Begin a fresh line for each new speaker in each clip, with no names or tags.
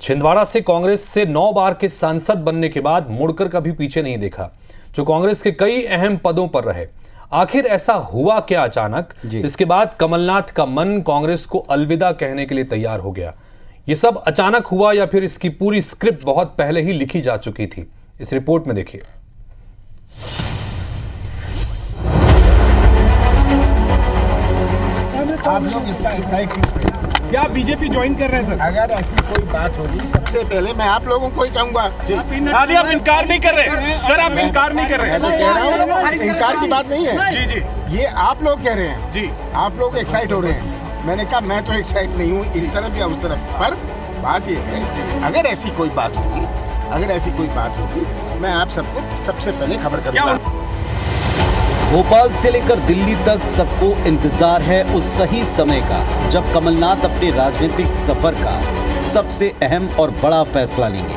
छिंदवाड़ा से कांग्रेस से 9 बार के सांसद बनने के बाद मुड़कर कभी पीछे नहीं देखा, जो कांग्रेस के कई अहम पदों पर रहे। आखिर ऐसा हुआ क्या अचानक, जिसके बाद कमलनाथ का मन कांग्रेस को अलविदा कहने के लिए तैयार हो गया? ये सब अचानक हुआ या फिर इसकी पूरी स्क्रिप्ट बहुत पहले ही लिखी जा चुकी थी? इस रिपोर्ट में देखिए।
आप लोग इतना एक्साइटेड
क्या बीजेपी ज्वाइन कर रहे हैं सर?
अगर ऐसी कोई बात होगी, सबसे पहले मैं आप लोगों को ही कहूंगा।
आप इनकार नहीं कर रहे सर, आप इनकार नहीं कर रहे।
मैं तो कह रहा हूँ, इनकार की बात नहीं है।
जी जी,
ये आप लोग कह रहे हैं
जी,
आप लोग एक्साइट हो रहे हैं। मैंने कहा मैं तो एक्साइट नहीं हूँ इस तरफ या उस तरफ, पर बात ये है अगर ऐसी कोई बात होगी, मैं आप सबको सबसे पहले खबर करूँगा।
भोपाल से लेकर दिल्ली तक सबको इंतजार है उस सही समय का जब कमलनाथ अपने राजनीतिक सफर का सबसे अहम और बड़ा फैसला लेंगे।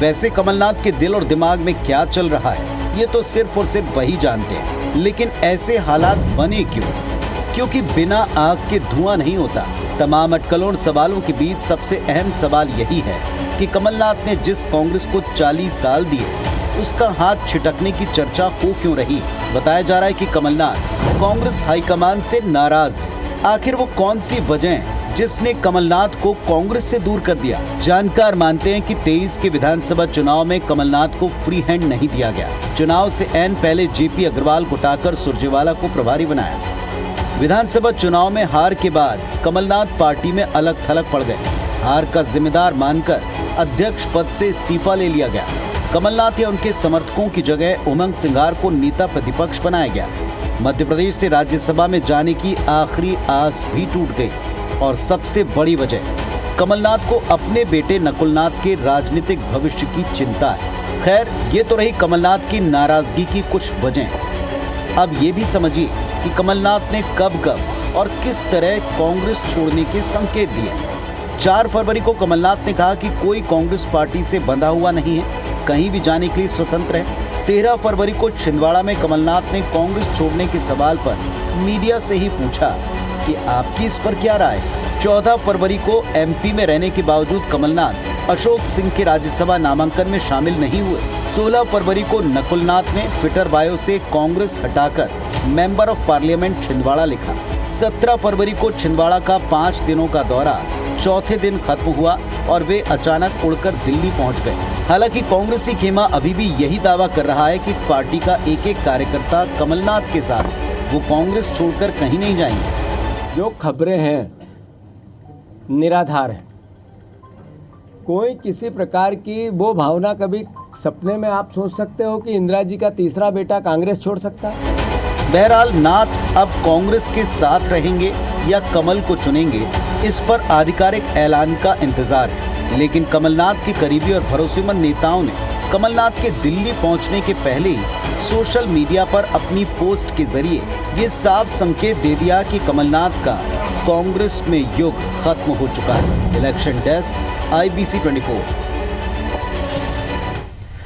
वैसे कमलनाथ के दिल और दिमाग में क्या चल रहा है ये तो सिर्फ और सिर्फ वही जानते हैं, लेकिन ऐसे हालात बने क्यों? क्योंकि बिना आग के धुआं नहीं होता। तमाम अटकलों और सवालों के बीच सबसे अहम सवाल यही है कि कमलनाथ ने जिस कांग्रेस को 40 साल दिए उसका हाथ छिटकने की चर्चा हो क्यों रही? बताया जा रहा है कि कमलनाथ कांग्रेस हाईकमान से नाराज है। आखिर वो कौन सी वजह है जिसने कमलनाथ को कांग्रेस से दूर कर दिया? जानकार मानते हैं कि 23 के विधानसभा चुनाव में कमलनाथ को फ्री हैंड नहीं दिया गया। चुनाव से ऐन पहले जेपी अग्रवाल को हटाकर सुरजेवाला को प्रभारी बनाया। विधानसभा चुनाव में हार के बाद कमलनाथ पार्टी में अलग थलग पड़ गए। हार का जिम्मेदार मानकर अध्यक्ष पद से इस्तीफा ले लिया गया। कमलनाथ या उनके समर्थकों की जगह उमंग सिंघार को नेता प्रतिपक्ष बनाया गया। मध्य प्रदेश से राज्यसभा में जाने की आखिरी आस भी टूट गई। और सबसे बड़ी वजह कमलनाथ को अपने बेटे नकुलनाथ के राजनीतिक भविष्य की चिंता है। खैर, ये तो रही कमलनाथ की नाराजगी की कुछ वजह। अब ये भी समझिए कि कमलनाथ ने कब और किस तरह कांग्रेस छोड़ने के संकेत दिए। 4 फरवरी को कमलनाथ ने कहा कि कोई कांग्रेस पार्टी से बंधा हुआ नहीं है, कहीं भी जाने के लिए स्वतंत्र है। 13 फरवरी को छिंदवाड़ा में कमलनाथ ने कांग्रेस छोड़ने के सवाल पर मीडिया से ही पूछा कि आपकी इस पर क्या राय है। 14 फरवरी को एमपी में रहने के बावजूद कमलनाथ अशोक सिंह के राज्यसभा नामांकन में शामिल नहीं हुए। 16 फरवरी को नकुलनाथ ने ट्विटर बायो से कांग्रेस हटाकर मेंबर ऑफ पार्लियामेंट छिंदवाड़ा लिखा। 17 फरवरी को छिंदवाड़ा का 5 दिनों का दौरा चौथे दिन खत्म हुआ और वे अचानक उड़कर दिल्ली पहुंच गए। हालांकि कांग्रेसी खेमा अभी भी यही दावा कर रहा है कि पार्टी का एक एक कार्यकर्ता कमलनाथ के साथ वो कांग्रेस छोड़कर कहीं नहीं जाएंगे।
जो खबरें हैं निराधार है। कोई किसी प्रकार की वो भावना कभी सपने में आप सोच सकते हो कि इंदिरा जी का तीसरा बेटा कांग्रेस छोड़ सकता है?
बहरहाल नाथ अब कांग्रेस के साथ रहेंगे या कमल को चुनेंगे, इस पर आधिकारिक ऐलान का इंतजार है। लेकिन कमलनाथ के करीबी और भरोसेमंद नेताओं ने कमलनाथ के दिल्ली पहुंचने के पहले ही सोशल मीडिया पर अपनी पोस्ट के जरिए ये साफ संकेत दे दिया कि कमलनाथ का कांग्रेस में युग खत्म हो चुका है। Election desk, IBC 24।